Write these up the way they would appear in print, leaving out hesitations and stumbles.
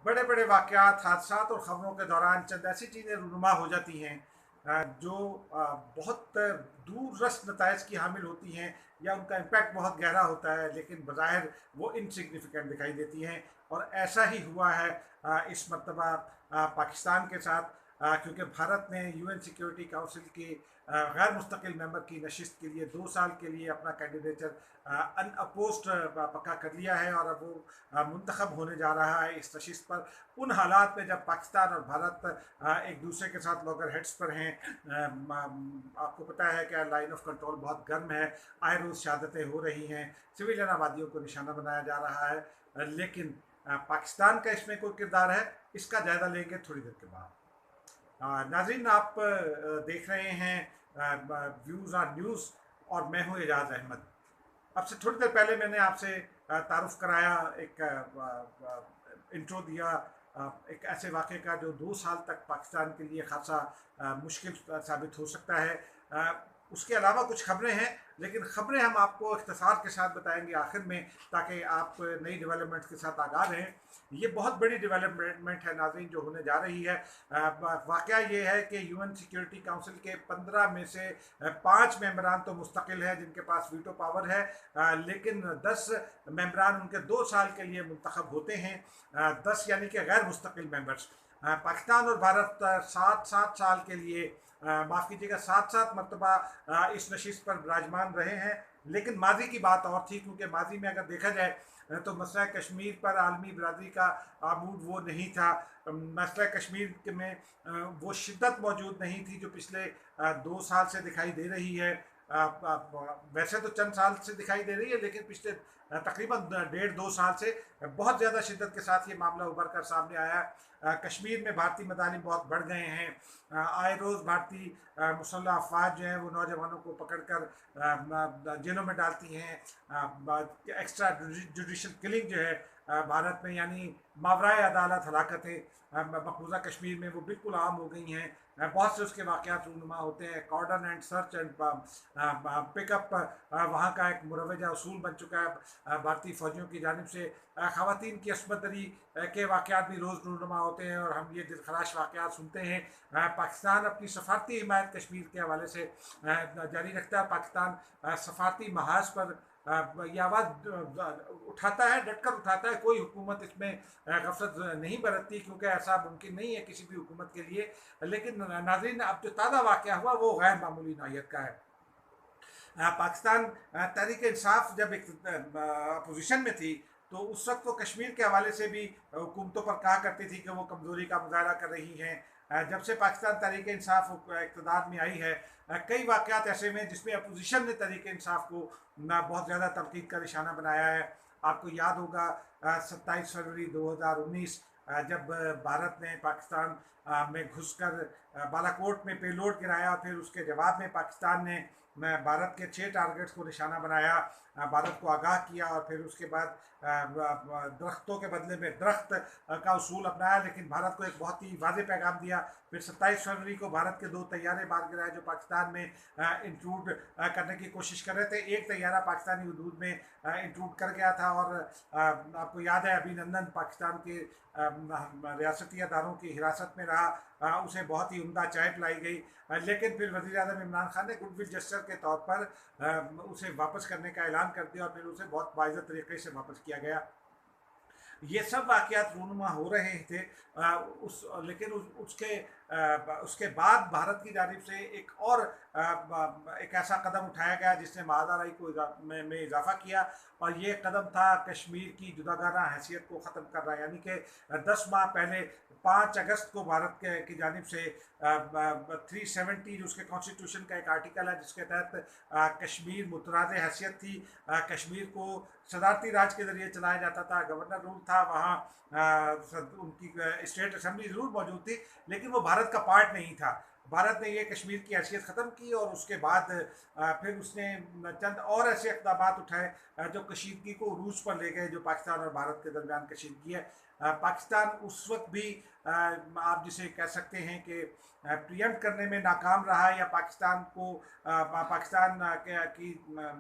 बड़े बड़े वाक़यात, हादसात और ख़बरों के दौरान चंद ऐसी चीज़ें रूनुमा हो जाती हैं जो बहुत दूररस नताइज की हामिल होती हैं, या उनका इम्पैक्ट बहुत गहरा होता है, लेकिन बज़ाहिर वो इनसिग्निफिकेंट दिखाई देती हैं। और ऐसा ही हुआ है इस मरतबा पाकिस्तान के साथ, क्योंकि भारत ने यूएन सिक्योरिटी काउंसिल की गैर मुस्तकिल मेंबर की नशिस्त के लिए 2 साल के लिए अपना कैंडिडेचर अनअपोज्ड पक्का कर लिया है, और अब वो मुंतखब होने जा रहा है इस नशिस्त पर, उन हालात में जब पाकिस्तान और भारत एक दूसरे के साथ लॉगर हेड्स पर हैं। आपको पता है कि लाइन ऑफ कंट्रोल बहुत गर्म है, आए रोज़ शहादतें हो रही हैं, सिविलियन आबादियों को निशाना बनाया जा रहा है। लेकिन पाकिस्तान का इसमें कोई किरदार है, इसका जायज़ा लेंगे थोड़ी देर के बाद। नाज़रीन, आप देख रहे हैं व्यूज़ ऑन न्यूज़, और मैं हूँ एजाज अहमद। अब से थोड़ी देर पहले मैंने आपसे तारुफ कराया, एक इंट्रो दिया एक ऐसे वाक़े का जो 2 साल तक पाकिस्तान के लिए खासा मुश्किल साबित हो सकता है। उसके अलावा कुछ खबरें हैं, लेकिन खबरें हम आपको इख्तिसार के साथ बताएंगे आखिर में, ताकि आप नई डेवलपमेंट्स के साथ आगाह रहें। ये बहुत बड़ी डेवलपमेंट है नाज़रीन जो होने जा रही है। वाक़या ये है कि यूएन सिक्योरिटी काउंसिल के 15 में से 5 मेंबरान तो मुस्तकिल है जिनके पास वीटो पावर है, लेकिन 10 मेंबरान उनके 2 साल के लिए मुंतखब होते हैं। 10 यानी कि गैर मुस्तकिल मेंबर्स। पाकिस्तान और भारत 7-7 साल के लिए, माफ़ कीजिएगा, 7-7 मरतबा इस नशिस्त पर विराजमान रहे हैं। लेकिन माजी की बात और थी, क्योंकि माजी में अगर देखा जाए तो मसला कश्मीर पर आलमी बरदरी का आमूड वो नहीं था। मसला कश्मीर में वो शिद्दत मौजूद नहीं थी जो पिछले 2 साल से दिखाई दे रही है। वैसे तो चंद साल से दिखाई दे रही है, लेकिन पिछले तकरीबन 1.5-2 साल से बहुत ज़्यादा शिद्दत के साथ ये मामला उभर कर सामने आया। कश्मीर में भारतीय मदानी बहुत बढ़ गए हैं। आए रोज़ भारतीय मुसल्लह अफवाज जो हैं वो नौजवानों को पकड़ कर जेलों में डालती हैं। एक्स्ट्रा जुडिशल किलिंग जो है भारत में, यानी मावराए अदालत हलाकतें मकबूजा कश्मीर में वो बिल्कुल आम हो गई हैं। बहुत से उसके वाक़यात रूनुमा होते हैं। Cordon and search and pickup वहाँ का एक मुरवजा असूल बन चुका है भारतीय फ़ौजियों की जानिब से। ख़वातीन की अस्मत दरी के वाक़यात भी रोज़ रूनुमा होते हैं, और हम ये दिलखराश वाक़यात सुनते हैं। पाकिस्तान अपनी सफारती हिमायत कश्मीर के हवाले से जारी रखता है। पाकिस्तान सफारती महाज पर ये आवाज़ उठाता है, डटकर उठाता है। कोई हुकूमत इसमें गफलत नहीं बरतती, क्योंकि ऐसा मुमकिन नहीं है किसी भी हुकूमत के लिए। लेकिन नाज़रीन, अब जो ताज़ा वाक़या हुआ वो गैर मामूली नौयत का है। पाकिस्तान तहरीक इंसाफ जब एक अपोजिशन में थी, तो उस वक्त वो कश्मीर के हवाले से भी हुकूमतों पर कहा करती थी कि वो कमज़ोरी का मुजाहरा कर रही हैं। जब से पाकिस्तान तहरीक इंसाफ इक़्तिदार में आई है, कई वाक़यात ऐसे में जिसमें अपोजिशन ने तहरीक इंसाफ को बहुत ज़्यादा तनकीद का निशाना बनाया है। आपको याद होगा 27 फरवरी 2019, जब भारत ने पाकिस्तान में घुसकर बालाकोट में पेलोड गिराया, और फिर उसके जवाब में पाकिस्तान ने भारत के 6 टारगेट्स को निशाना बनाया, भारत को आगाह किया, और फिर उसके बाद दरख्तों के बदले में दरख्त का उसूल अपनाया। लेकिन भारत को एक बहुत ही वाज़ेह पैगाम दिया। फिर 27 फरवरी को भारत के 2 तैयारे मार गिराए जो पाकिस्तान में इंक्लूड करने की कोशिश कर रहे थे। एक तैयारा पाकिस्तानी हदूद में इंक्लूड कर गया था, और आपको याद है अभिनंदन पाकिस्तान के रियासती अदारों की हिरासत में रहा। उसे बहुत ही उम्दा चाय पिलाई गई। लेकिन फिर वज़ीर आज़म इमरान खान ने गुडविल जेस्चर के तौर पर उसे वापस करने का ऐलान कर दिया, और फिर उसे बहुत बाइज़्ज़त तरीके से वापस किया गया। ये सब वाक़यात रूनुमा हो रहे थे। लेकिन उसके बाद भारत की जानिब से एक ऐसा कदम उठाया गया जिसने महादाराई को में इजाफ़ा किया, और ये कदम था कश्मीर की जुदागाना हैसियत को ख़त्म करना। यानी कि 10 माह पहले 5 अगस्त को भारत की जानिब से 370 जो उसके कॉन्स्टिट्यूशन का एक आर्टिकल है, जिसके तहत कश्मीर मुतराज़ हैसियत थी। कश्मीर को सदारती राज के ज़रिए चलाया जाता था, गवर्नर रूल था वहाँ। उनकी स्टेट असम्बली ज़रूर मौजूद थी, लेकिन वो भारत का पार्ट नहीं था। भारत ने ये कश्मीर की हैसियत ख़त्म की, और उसके बाद फिर उसने चंद और ऐसे इक़दामात उठाए जो कशीदगी को उरूज पर ले गए, जो पाकिस्तान और भारत के दरमियान कशीदगी है। पाकिस्तान उस वक्त भी आप जिसे कह सकते हैं कि प्रियम्प्ट करने में नाकाम रहा, या पाकिस्तान को पाकिस्तान की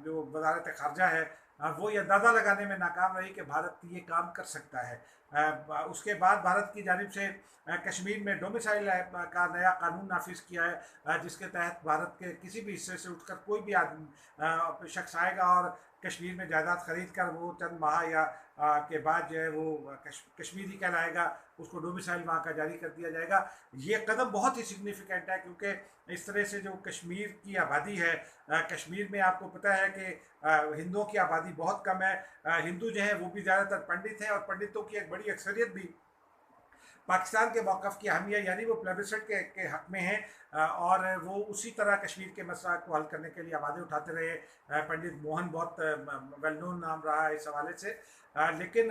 जो वजारत ख़ारजा है वो ये अंदाज़ा लगाने में नाकाम रही कि भारत ये काम कर सकता है। उसके बाद भारत की जानिब से कश्मीर में डोमिसाइल का नया कानून नाफिज किया है, जिसके तहत भारत के किसी भी हिस्से से उठकर कोई भी आदमी शख्स आएगा और कश्मीर में जायदाद खरीद कर वो चंद माह या के बाद जो है वो कश्मीरी कहलाएगा, उसको डोमिसाइल वहाँ का जारी कर दिया जाएगा। ये कदम बहुत ही सिग्निफिकेंट है, क्योंकि इस तरह से जो कश्मीर की आबादी है, कश्मीर में आपको पता है कि हिंदुओं की आबादी बहुत कम है। हिंदू जो है वो भी ज़्यादातर पंडित हैं, और पंडितों की एक बड़ी अक्सरियत भी पाकिस्तान के मौक़िफ़ की अहमियत यानी वो प्लेबिससाइट के हक़ में हैं, और वो उसी तरह कश्मीर के मसला को हल करने के लिए आवाज़ें उठाते रहे। पंडित मोहन बहुत वेल नोन नाम रहा है इस हवाले से। लेकिन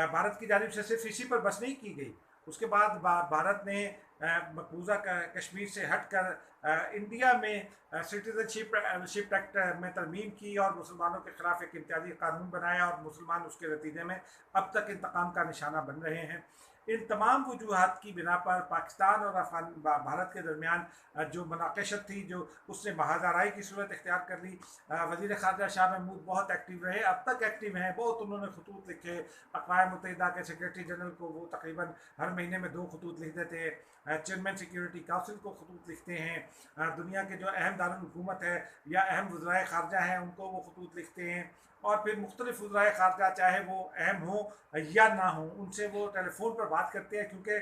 भारत की जानिब से सिर्फ इसी पर बस नहीं की गई। उसके बाद भारत ने मकबूजा कश्मीर से हट कर इंडिया में सिटीजनशिप एक्ट में तरमीम की और मुसलमानों के ख़िलाफ़ एक इम्तियाजी कानून बनाया, और मुसलमान उसके नतीजे में अब तक इंतकाम का निशाना बन रहे हैं। इन तमाम वजूहात की बिना पर पाकिस्तान और भारत के दरमियान जो मुनाक़शत थी, जो उसने महाज़ाराई की सूरत इख्तियार कर ली। वज़ीर ख़ारजा शाह महमूद बहुत एक्टिव रहे, अब तक एक्टिव हैं, बहुत उन्होंने खतूत लिखे। अक़वाम मुत्तहिदा के सेक्रेटरी जनरल को वो तकरीबन हर महीने में 2 खतूत लिख देते हैं। चेयरमैन सिक्योरिटी काउंसिल को खतूत लिखते हैं। दुनिया के जो अहम दारुल हुकूमत है या अहम वज़राए ख़ारजा हैं, उनको वो खतूत लिखते हैं। और फिर मुख्तलिफ वज़राए ख़ारजा, चाहे वो अहम हो या ना हो, उनसे वो टेलीफोन पर बात करते हैं, क्योंकि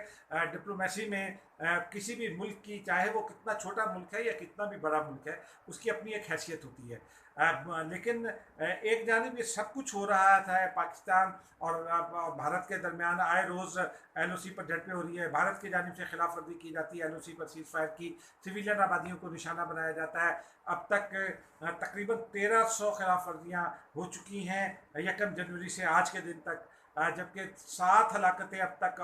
डिप्लोमेसी में किसी भी मुल्क की, चाहे वो कितना छोटा मुल्क है या कितना भी बड़ा मुल्क है, उसकी अपनी एक हैसियत होती है। लेकिन एक जानिब ये सब कुछ हो रहा था, पाकिस्तान और भारत के दरमियान आए रोज़ LOC पर झड़पें हो रही है, भारत की जानिब से खिलाफ वर्जी की जाती है LOC पर, सीज़ फायर की, सिविलियन आबादियों को निशाना बनाया जाता है। अब तक तकरीबन 1300 खिलाफ वर्जियाँ हो चुकी हैं 1 जनवरी से आज के दिन तक, जबकि 7 हलाकतें अब तक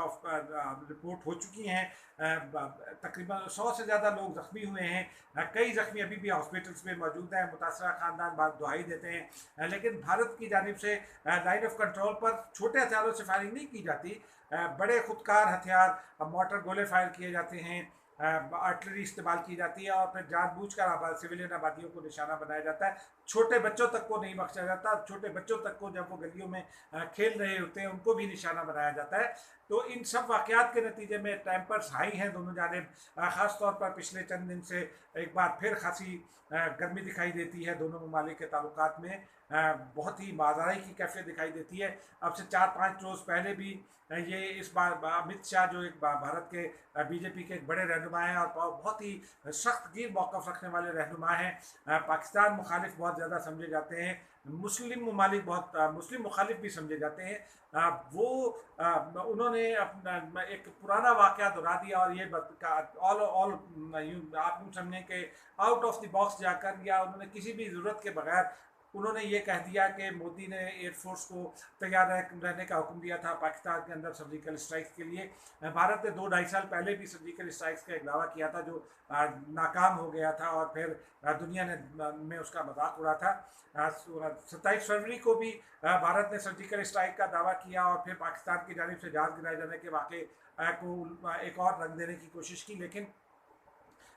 रिपोर्ट हो चुकी हैं। तकरीबन 100 से ज़्यादा लोग ज़ख्मी हुए हैं। कई ज़ख्मी अभी भी हॉस्पिटल्स में मौजूद हैं। मुतासरा ख़ानदान बाद दुहाई देते हैं, लेकिन भारत की जानिब से लाइन ऑफ कंट्रोल पर छोटे हथियारों से फायरिंग नहीं की जाती। बड़े खुदकार हथियार, मोटर गोले फायर किए जाते हैं, आर्टिलरी इस्तेमाल की जाती है, और फिर जानबूझकर सिविलियन आबादियों को निशाना बनाया जाता है। छोटे बच्चों तक को नहीं बख्शा जाता। छोटे बच्चों तक को, जब वो गलियों में खेल रहे होते हैं, उनको भी निशाना बनाया जाता है। तो इन सब वाक़यात के नतीजे में टेम्पर्स हाई हैं दोनों जानिब। ख़ास तौर पर पिछले चंद दिन से एक बार फिर खासी गर्मी दिखाई देती है दोनों ममालिक के ताल्लुकात में। बहुत ही बाज़ारी की कैफियत दिखाई देती है। अब से 4-5 रोज़ पहले भी ये इस बार अमित शाह, जो एक भारत के BJP के एक बड़े रहनुमा हैं और बहुत ही सख्त गिर मौक़िफ़ रखने वाले रहनुमा हैं, पाकिस्तान मुखालिफ बहुत ज़्यादा समझे जाते हैं, मुस्लिम ममालिक बहुत मुस्लिम मुखालिफ भी समझे जाते हैं। उन्होंने अपना एक पुराना वाक़या दोहरा दिया, और ये ऑल आप यूँ समझें कि आउट ऑफ द बॉक्स जाकर, या उन्होंने किसी भी ज़रूरत के बगैर उन्होंने ये कह दिया कि मोदी ने एयरफोर्स को तैयार रहने का हुक्म दिया था पाकिस्तान के अंदर सर्जिकल स्ट्राइक्स के लिए। भारत ने 2-2.5 साल पहले भी सर्जिकल स्ट्राइक्स का एक दावा किया था, जो नाकाम हो गया था, और फिर दुनिया ने में उसका मजाक उड़ा था। 27 फरवरी को भी भारत ने सर्जिकल स्ट्राइक का दावा किया, और फिर पाकिस्तान की जानिब से जहाज़ गिराए जाने के वाक़े को एक और रंग देने की कोशिश की। लेकिन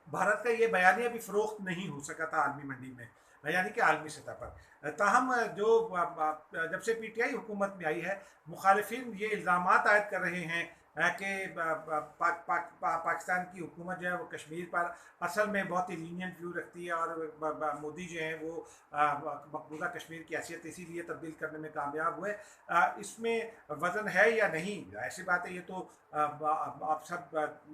भारत का ये बयानिया भी फ़रोख्त नहीं हो सका था आलमी मंडी में, यानी कि आलमी सतह पर। ताहम जो जब से PTI हुकूमत में आई है, मुखालिफिन ये इल्ज़ामात आयद कर रहे हैं कि पाकिस्तान की हुकूमत जो है वो कश्मीर पर असल में बहुत ही लीनियंट व्यू रखती है, और मोदी जो हैं वो मकबूजा कश्मीर की हैसियत इसीलिए तब्दील करने में कामयाब हुए। इसमें वज़न है या नहीं, ऐसी बात है, ये तो आप सब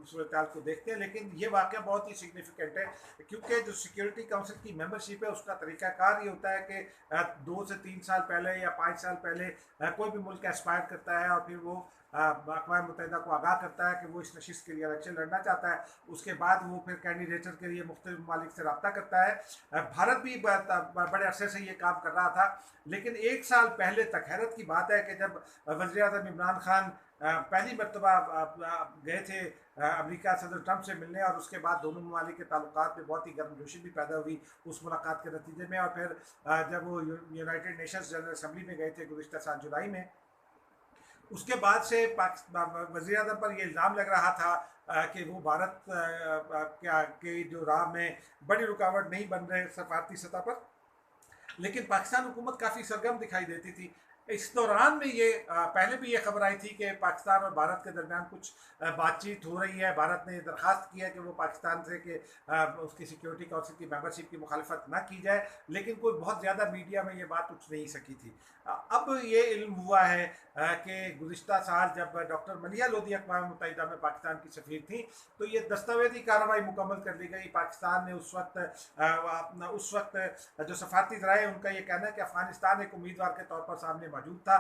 सूरत को देखते हैं। लेकिन ये वाक़या बहुत ही सिग्निफिकेंट है, क्योंकि जो सिक्योरिटी काउंसिल की मेंबरशिप है, उसका तरीक़ाकार ये होता है कि 2 से 3 साल पहले या 5 साल पहले कोई भी मुल्क एस्पायर करता है, और फिर वो अक़वाम मुत्तहिदा को आगाह करता है कि वो इस नशिस्त के लिए इलेक्शन लड़ना चाहता है। उसके बाद वो फिर कैंडिडेटर के लिए मुख्तलिफ ममालिक से रब्ता करता है। भारत भी बड़े अरसे से ये काम कर रहा था, लेकिन 1 साल पहले तक, हैरत की बात है कि जब वज़ीर-ए-आज़म इमरान खान पहली मरतबा गए थे अमेरिका सदर ट्रंप से मिलने, और उसके बाद दोनों ममालिक के ताल्लुकात में बहुत ही गर्मजोशी भी पैदा हुई उस मुलाकात के नतीजे में। और फिर जब वो यूनाइटेड नेशंस जनरल असम्बली में गए थे गुज़िश्ता साल जुलाई में, उसके बाद से वज़ीर-ए-आज़म पर ये इल्ज़ाम लग रहा था कि वो भारत के जो राह में बड़ी रुकावट नहीं बन रहे सफारती सतह पर, लेकिन पाकिस्तान हुकूमत काफ़ी सरगर्म दिखाई देती थी। इस दौरान में ये पहले भी ये खबर आई थी कि पाकिस्तान और भारत के दरमियान कुछ बातचीत हो रही है। भारत ने दरख्वास्त की है कि वो पाकिस्तान से कि उसकी सिक्योरिटी काउंसिल की मेंबरशिप की मुखालफत ना की जाए, लेकिन कोई बहुत ज़्यादा मीडिया में ये बात उठ नहीं सकी थी। अब ये इल्म हुआ है कि गुज़िश्ता साल जब डॉक्टर मलिहा लोधी अक़वाम मुत्तहिदा में पाकिस्तान की सफ़ीर थी, तो ये दस्तावेज़ी कार्रवाई मुकम्मल कर ली गई। पाकिस्तान ने उस वक्त जो सफारती ज़राए उनका ये कहना है कि अफ़गानिस्तान एक उम्मीदवार के तौर पर सामने मौजूद था,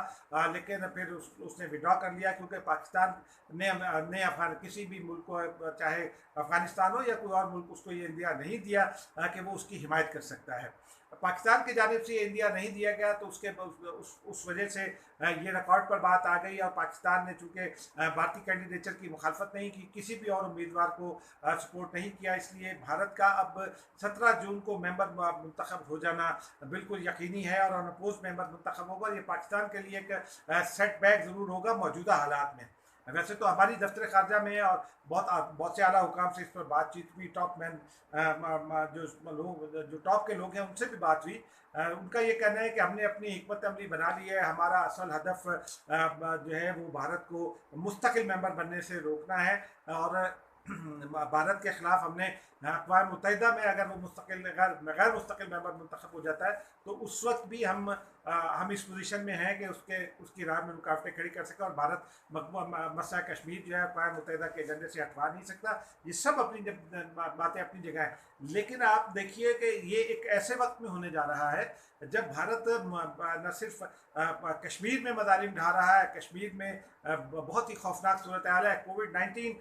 लेकिन फिर उसने विड्रॉ कर लिया, क्योंकि पाकिस्तान ने किसी भी मुल्क को, चाहे अफ़गानिस्तान हो या कोई और मुल्क, उसको ये इंदिया नहीं दिया कि वो उसकी हिमायत कर सकता है। पाकिस्तान की जानिब से ये इंडिया नहीं दिया गया, तो उस वजह से ये रिकॉर्ड पर बात आ गई, और पाकिस्तान ने चूँकि भारतीय कैंडिडेचर की मुखालफत नहीं की, किसी भी और उम्मीदवार को सपोर्ट नहीं किया, इसलिए भारत का अब 17 जून को मेंबर मुंतखब हो जाना बिल्कुल यकीनी है, और अनअपोज मेंबर मुंतखब होगा। ये पाकिस्तान के लिए एक सेटबैक ज़रूर होगा मौजूदा हालात में। वैसे तो हमारी दफ्तर खारजा में और बहुत से आला हुकाम से इस पर बातचीत हुई, टॉप मैन जो टॉप के लोग हैं उनसे भी बात हुई। उनका ये कहना है कि हमने अपनी हिकमत अमली बना ली है, हमारा असल हदफ जो है वो भारत को मुस्तकिल मेंबर बनने से रोकना है, और भारत के ख़िलाफ़ हमने अक़वाम मुत्तहिदा में अगर वो गैर मुस्तकिल मेंबर मुंतखब हो जाता है, तो उस वक्त भी हम इस पोजीशन में हैं कि उसकी राह में रुकावटें खड़ी कर सकें, और भारत मसला कश्मीर जो है अक़वाम मुत्तहिदा के एजेंडे से हटवा नहीं सकता। ये सब बातें अपनी जगह हैं, लेकिन आप देखिए कि ये एक ऐसे वक्त में होने जा रहा है जब भारत न सिर्फ कश्मीर में मज़ालिम ढा रहा है, कश्मीर में बहुत ही खौफनाक सूरत हाल है। कोविड-19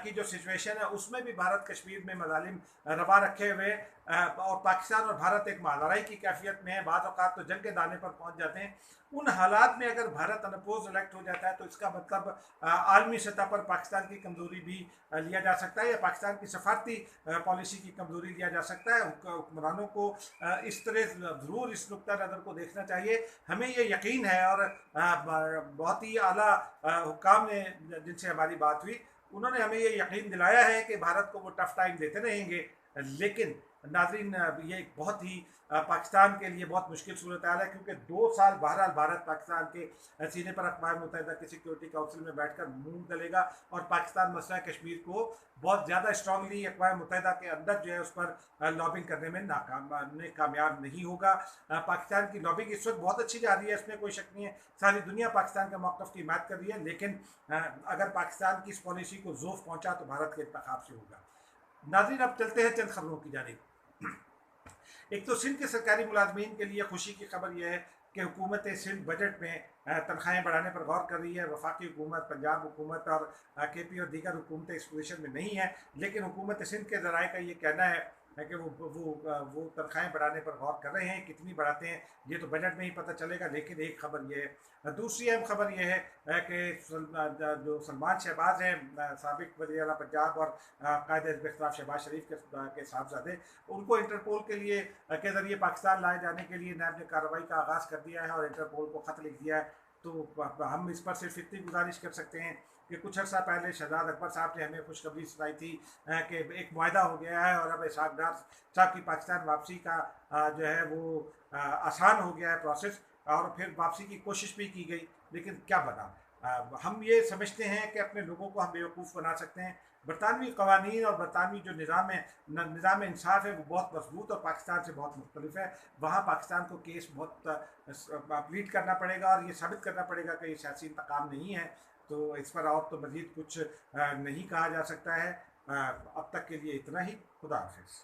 की जो सिचुएशन है उसमें भी भारत कश्मीर में मज़ालिम रवा रखे हुए, और पाकिस्तान और भारत एक मालड़ाई की कैफियत में है, बाद औक़ात तो जंग के दाने पर पहुँच जाते हैं। उन हालात में अगर भारत अनअपोज इलेक्ट हो जाता है, तो इसका मतलब आलमी सतह पर पाकिस्तान की कमज़ोरी भी लिया जा सकता है, या पाकिस्तान की सफारती पॉलिसी की कमज़ोरी लिया जा सकता है। हुक्मरानों को इस तरह ज़रूर इस नुक्ता नज़र को देखना चाहिए। हमें ये यकीन है, और बहुत ही आला हुक्काम ने जिनसे हमारी बात हुई, उन्होंने हमें ये यकीन दिलाया है कि भारत को वो टफ टाइम देते रहेंगे, लेकिन नाज़रीन ये एक बहुत ही पाकिस्तान के लिए बहुत मुश्किल सूरत हाल है, क्योंकि 2 साल बहरहाल भारत पाकिस्तान के सीने पर अक़वाम मुत्तहिदा की सिक्योरिटी काउंसिल में बैठकर मुँह दलेगा, और पाकिस्तान मसला कश्मीर को बहुत ज़्यादा स्ट्रांगली अक़वाम मुत्तहिदा के अंदर जो है उस पर लॉबिंग करने में कामयाब नहीं होगा। पाकिस्तान की लॉबिंग इस वक्त बहुत अच्छी जा रही है, इसमें कोई शक नहीं है। सारी दुनिया पाकिस्तान के मौक़िफ़ की हिमायत कर रही है, लेकिन अगर पाकिस्तान की इस पॉलिसी को ज़ोफ़ पहुँचा तो भारत के इंतखाब से होगा। नाज़रीन, अब चलते हैं चंद खबरों की जानिब। एक तो सिंध के सरकारी मुलाजमीन के लिए खुशी की खबर यह है कि हुकूमत सिंध बजट में तनख्वाहें बढ़ाने पर गौर कर रही है। वफाकी हुकूमत, पंजाब हुकूमत और KP और दीगर हुकूमतें इस पोजीशन में नहीं है, लेकिन हुकूमत सिंध के ज़राए का ये कहना है कि वो तनख्वाहें बढ़ाने पर गौर कर रहे हैं। कितनी बढ़ाते हैं ये तो बजट में ही पता चलेगा, लेकिन एक खबर ये है। दूसरी अहम खबर ये है कि जो सलमान शहबाज हैं, साबिक वज़ीर आला पंजाब और कायदे हिज़्ब इख्तिलाफ शहबाज शरीफ के साहबजादे, उनको इंटरपोल के ज़रिए पाकिस्तान लाए जाने के लिए नैब ने कार्रवाई का आगाज़ कर दिया है और इंटरपोल को ख़त लिख दिया है। तो हम इस पर सिर्फ इतनी गुजारिश कर सकते हैं कि कुछ अर्सा पहले शहजाद अकबर साहब ने हमें खुशखबरी सुनाई थी कि एक मुआहदा हो गया है, और अब इसहाक डार साहब की पाकिस्तान वापसी का जो है वो आसान हो गया है प्रोसेस, और फिर वापसी की कोशिश भी की गई, लेकिन क्या बना। हम ये समझते हैं कि अपने लोगों को हम बेवकूफ़ बना सकते हैं। बरतानवी कवानीन और बरतानवी जो निज़ाम इंसाफ है वो बहुत मजबूत और पाकिस्तान से बहुत मुख्तलिफ है। वहाँ पाकिस्तान को केस बहुत प्लीड करना पड़ेगा, और ये साबित करना पड़ेगा कि ये सियासी इंतकाम नहीं है। तो इस पर और तो मज़ीद कुछ नहीं कहा जा सकता है। अब तक के लिए इतना ही। खुदा हाफिज़।